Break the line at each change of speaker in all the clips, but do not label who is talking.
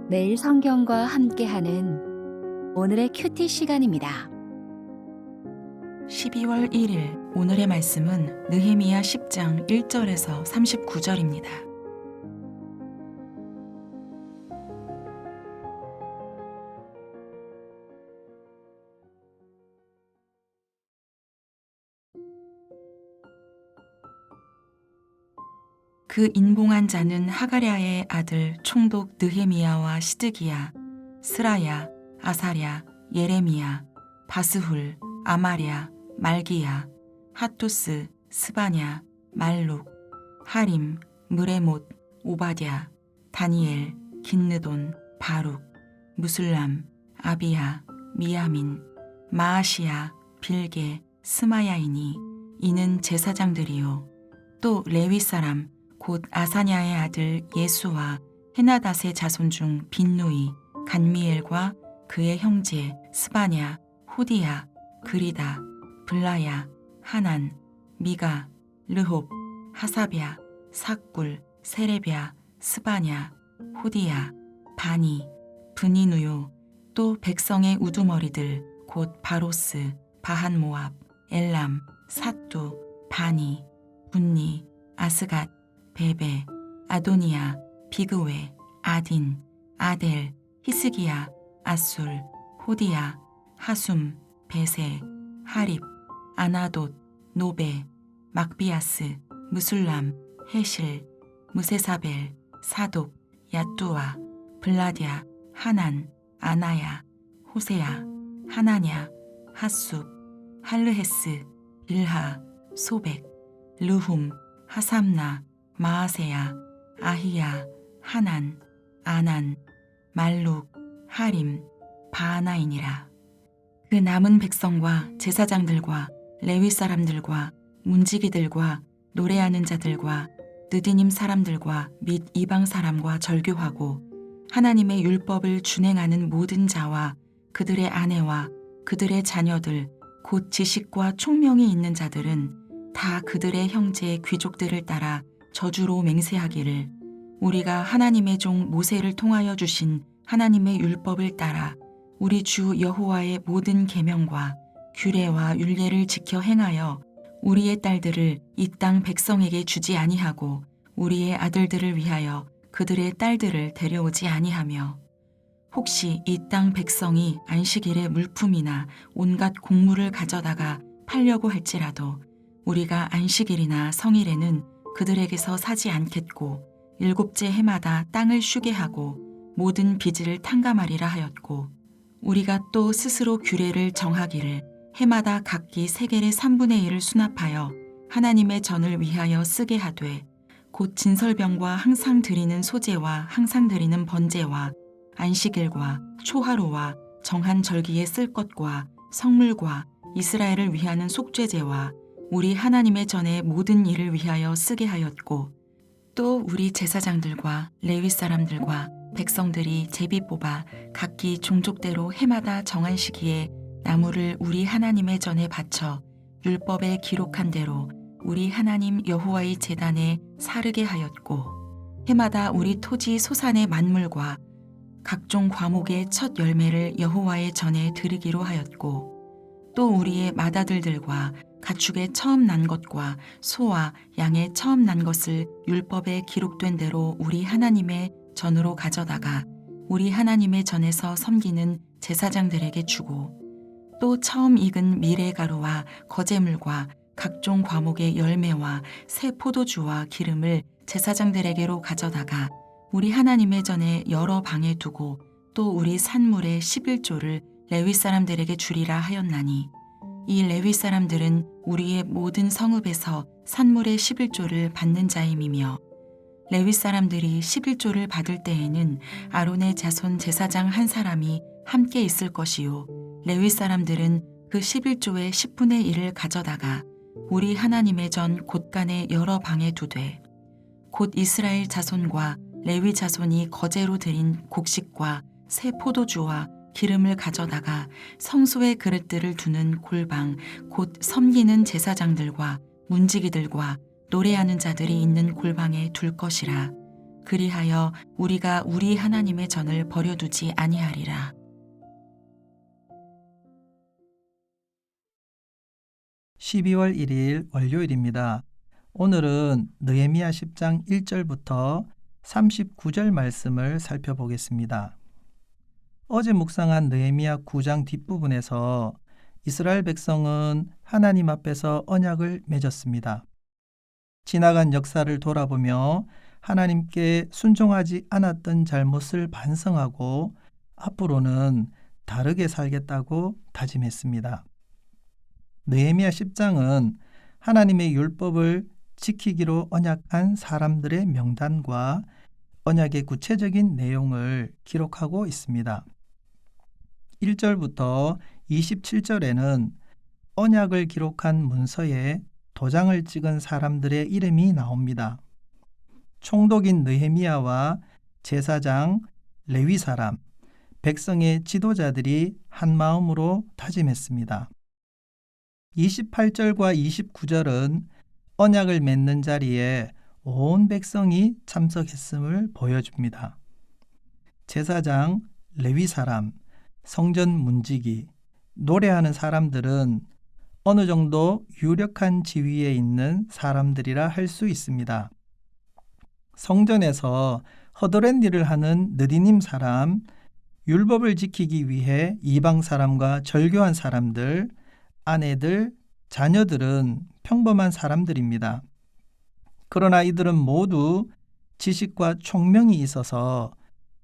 매일 성경과 함께하는 오늘의 큐티 시간입니다.
12월 1일 오늘의 말씀은 느헤미야 10장 1절에서 39절입니다. 그 인봉한 자는 하가랴의 아들 총독 느헤미야와 시드기야, 스라야, 아사랴, 예레미야, 바스훌, 아마랴, 말기야, 핫투스, 스바냐, 말룩, 하림, 무레못, 오바댜, 다니엘, 긴느돈, 바룩, 무술람, 아비야, 미야민, 마아시야, 빌게, 스마야이니 이는 제사장들이요. 또 레위 사람 곧 아사냐의 아들 예수와 헤나닷의 자손 중 빈누이, 간미엘과 그의 형제 스바냐, 호디야, 그리다, 블라야, 하난, 미가, 르홉, 하사랴, 삭굴, 세레랴, 스바냐, 호디야, 바니, 브니누요, 또 백성의 우두머리들 곧 바로스, 바한모압, 엘람, 사뚜, 바니, 분니, 아스갓, 베베, 아도니아, 비그웨, 아딘, 아델, 히스기야, 아술, 호디야, 하숨, 베세, 하립, 아나돗, 노베, 막비아스, 무술람, 헤실, 무세사벨, 사독, 야뚜아, 블라디아, 하난, 아나야, 호세야, 하나냐, 핫숲, 할르헤스, 빌하, 소백, 르훔, 하삼나, 마아세야, 아히야, 하난, 아난, 말룩, 하림, 바하나이니라. 그 남은 백성과 제사장들과 레위 사람들과 문지기들과 노래하는 자들과 느디님 사람들과 및 이방 사람과 절교하고 하나님의 율법을 준행하는 모든 자와 그들의 아내와 그들의 자녀들 곧 지식과 총명이 있는 자들은 다 그들의 형제 귀족들을 따라 저주로 맹세하기를 우리가 하나님의 종 모세를 통하여 주신 하나님의 율법을 따라 우리 주 여호와의 모든 계명과 규례와 율례를 지켜 행하여 우리의 딸들을 이 땅 백성에게 주지 아니하고 우리의 아들들을 위하여 그들의 딸들을 데려오지 아니하며 혹시 이 땅 백성이 안식일에 물품이나 온갖 곡물을 가져다가 팔려고 할지라도 우리가 안식일이나 성일에는 그들에게서 사지 않겠고 일곱째 해마다 땅을 쉬게 하고 모든 빚을 탕감하리라 하였고 우리가 또 스스로 규례를 정하기를 해마다 각기 세겔의 3분의 1을 수납하여 하나님의 전을 위하여 쓰게 하되 곧 진설병과 항상 드리는 소제와 항상 드리는 번제와 안식일과 초하루와 정한 절기에 쓸 것과 성물과 이스라엘을 위하는 속죄제와 우리 하나님의 전의 모든 일을 위하여 쓰게 하였고 또 우리 제사장들과 레위 사람들과 백성들이 제비 뽑아 각기 종족대로 해마다 정한 시기에 나무를 우리 하나님의 전에 바쳐 율법에 기록한 대로 우리 하나님 여호와의 제단에 사르게 하였고 해마다 우리 토지 소산의 만물과 각종 과목의 첫 열매를 여호와의 전에 드리기로 하였고 또 우리의 맏아들들과 가축의 처음 난 것과 소와 양의 처음 난 것을 율법에 기록된 대로 우리 하나님의 전으로 가져다가 우리 하나님의 전에서 섬기는 제사장들에게 주고 또 처음 익은 미래 가루와 거제물과 각종 과목의 열매와 새 포도주와 기름을 제사장들에게로 가져다가 우리 하나님의 전에 여러 방에 두고 또 우리 산물의 11조를 레위 사람들에게 주리라 하였나니 이 레위 사람들은 우리의 모든 성읍에서 산물의 11조를 받는 자임이며 레위 사람들이 11조를 받을 때에는 아론의 자손 제사장 한 사람이 함께 있을 것이요 레위 사람들은 그 11조의 10분의 1을 가져다가 우리 하나님의 전 곳간의 여러 방에 두되 곧 이스라엘 자손과 레위 자손이 거제로 드린 곡식과 새 포도주와 기름을 가져다가 성소의 그릇들을 두는 골방 곧 섬기는 제사장들과 문지기들과 노래하는 자들이 있는 골방에 둘 것이라. 그리하여 우리가 우리 하나님의 전을 버려두지 아니하리라.
(12월 1일) 월요일입니다. 오늘은 느헤미야 10장 1절부터 39절 말씀을 살펴보겠습니다. 어제 묵상한 느헤미야 9장 뒷부분에서 이스라엘 백성은 하나님 앞에서 언약을 맺었습니다. 지나간 역사를 돌아보며 하나님께 순종하지 않았던 잘못을 반성하고 앞으로는 다르게 살겠다고 다짐했습니다. 느헤미야 10장은 하나님의 율법을 지키기로 언약한 사람들의 명단과 언약의 구체적인 내용을 기록하고 있습니다. 1절부터 27절에는 언약을 기록한 문서에 도장을 찍은 사람들의 이름이 나옵니다. 총독인 느헤미야와 제사장, 레위 사람, 백성의 지도자들이 한 마음으로 다짐했습니다. 28절과 29절은 언약을 맺는 자리에 온 백성이 참석했음을 보여줍니다. 제사장, 레위 사람, 성전 문지기, 노래하는 사람들은 어느 정도 유력한 지위에 있는 사람들이라 할 수 있습니다. 성전에서 허드렛 일을 하는 느디님 사람, 율법을 지키기 위해 이방 사람과 절교한 사람들, 아내들, 자녀들은 평범한 사람들입니다. 그러나 이들은 모두 지식과 총명이 있어서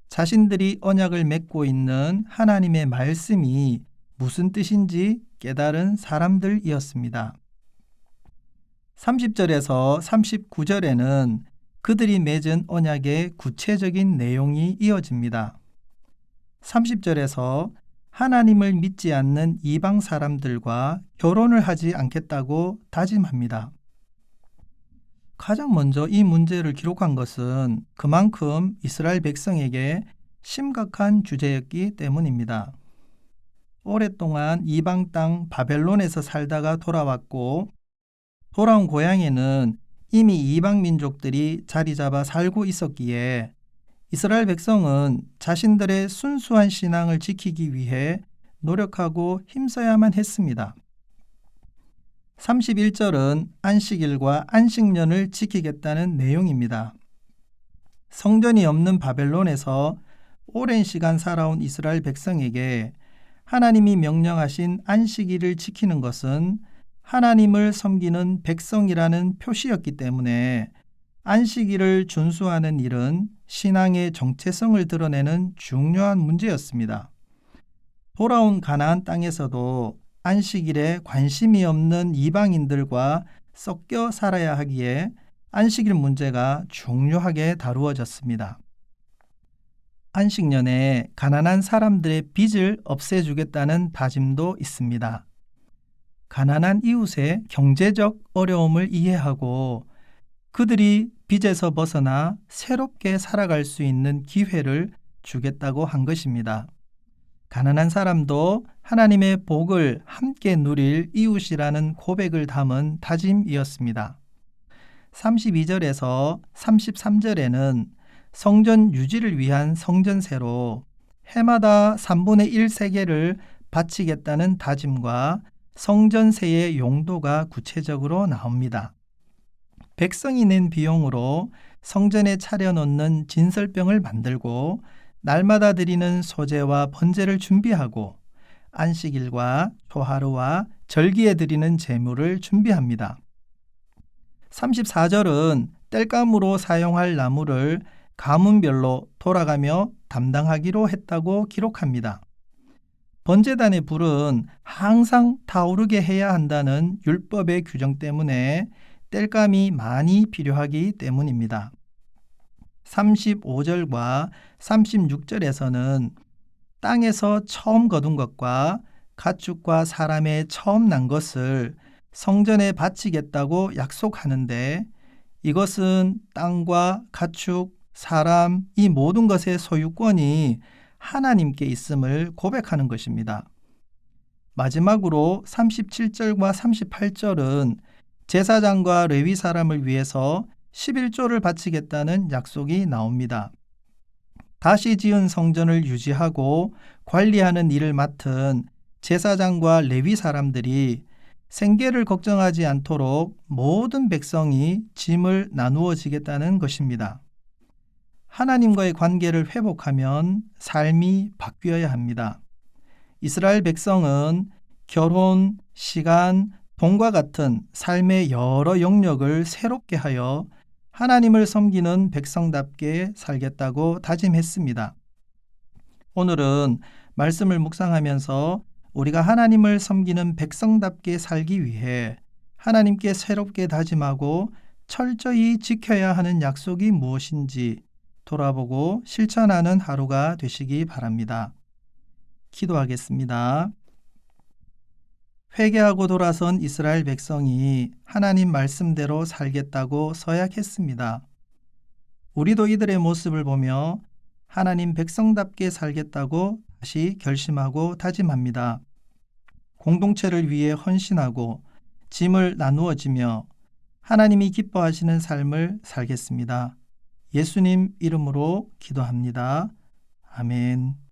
자신들이 언약을 맺고 있는 하나님의 말씀이 무슨 뜻인지 깨달은 사람들이었습니다. 30절에서 39절에는 그들이 맺은 언약의 구체적인 내용이 이어집니다. 30절에서 하나님을 믿지 않는 이방 사람들과 결혼을 하지 않겠다고 다짐합니다. 가장 먼저 이 문제를 기록한 것은 그만큼 이스라엘 백성에게 심각한 주제였기 때문입니다. 오랫동안 이방 땅 바벨론에서 살다가 돌아왔고 돌아온 고향에는 이미 이방 민족들이 자리 잡아 살고 있었기에 이스라엘 백성은 자신들의 순수한 신앙을 지키기 위해 노력하고 힘써야만 했습니다. 31절은 안식일과 안식년을 지키겠다는 내용입니다. 성전이 없는 바벨론에서 오랜 시간 살아온 이스라엘 백성에게 하나님이 명령하신 안식일을 지키는 것은 하나님을 섬기는 백성이라는 표시였기 때문에 안식일을 준수하는 일은 신앙의 정체성을 드러내는 중요한 문제였습니다. 돌아온 가나안 땅에서도 안식일에 관심이 없는 이방인들과 섞여 살아야 하기에 안식일 문제가 중요하게 다루어졌습니다. 안식년에 가난한 사람들의 빚을 없애주겠다는 다짐도 있습니다. 가난한 이웃의 경제적 어려움을 이해하고 그들이 빚에서 벗어나 새롭게 살아갈 수 있는 기회를 주겠다고 한 것입니다. 가난한 사람도 하나님의 복을 함께 누릴 이웃이라는 고백을 담은 다짐이었습니다. 32절에서 33절에는 성전 유지를 위한 성전세로 해마다 3분의 1 세겔을 바치겠다는 다짐과 성전세의 용도가 구체적으로 나옵니다. 백성이 낸 비용으로 성전에 차려놓는 진설병을 만들고 날마다 드리는 소제와 번제를 준비하고 안식일과 초하루와 절기에 드리는 제물을 준비합니다. 34절은 땔감으로 사용할 나무를 가문별로 돌아가며 담당하기로 했다고 기록합니다. 번제단의 불은 항상 타오르게 해야 한다는 율법의 규정 때문에 땔감이 많이 필요하기 때문입니다. 35절과 36절에서는 땅에서 처음 거둔 것과 가축과 사람의 처음 난 것을 성전에 바치겠다고 약속하는데 이것은 땅과 가축, 사람, 이 모든 것의 소유권이 하나님께 있음을 고백하는 것입니다. 마지막으로 37절과 38절은 제사장과 레위 사람을 위해서 11조를 바치겠다는 약속이 나옵니다. 다시 지은 성전을 유지하고 관리하는 일을 맡은 제사장과 레위 사람들이 생계를 걱정하지 않도록 모든 백성이 짐을 나누어지겠다는 것입니다. 하나님과의 관계를 회복하면 삶이 바뀌어야 합니다. 이스라엘 백성은 결혼, 시간, 돈과 같은 삶의 여러 영역을 새롭게 하여 하나님을 섬기는 백성답게 살겠다고 다짐했습니다. 오늘은 말씀을 묵상하면서 우리가 하나님을 섬기는 백성답게 살기 위해 하나님께 새롭게 다짐하고 철저히 지켜야 하는 약속이 무엇인지 돌아보고 실천하는 하루가 되시기 바랍니다. 기도하겠습니다. 회개하고 돌아선 이스라엘 백성이 하나님 말씀대로 살겠다고 서약했습니다. 우리도 이들의 모습을 보며 하나님 백성답게 살겠다고 다시 결심하고 다짐합니다. 공동체를 위해 헌신하고 짐을 나누어지며 하나님이 기뻐하시는 삶을 살겠습니다. 예수님 이름으로 기도합니다. 아멘.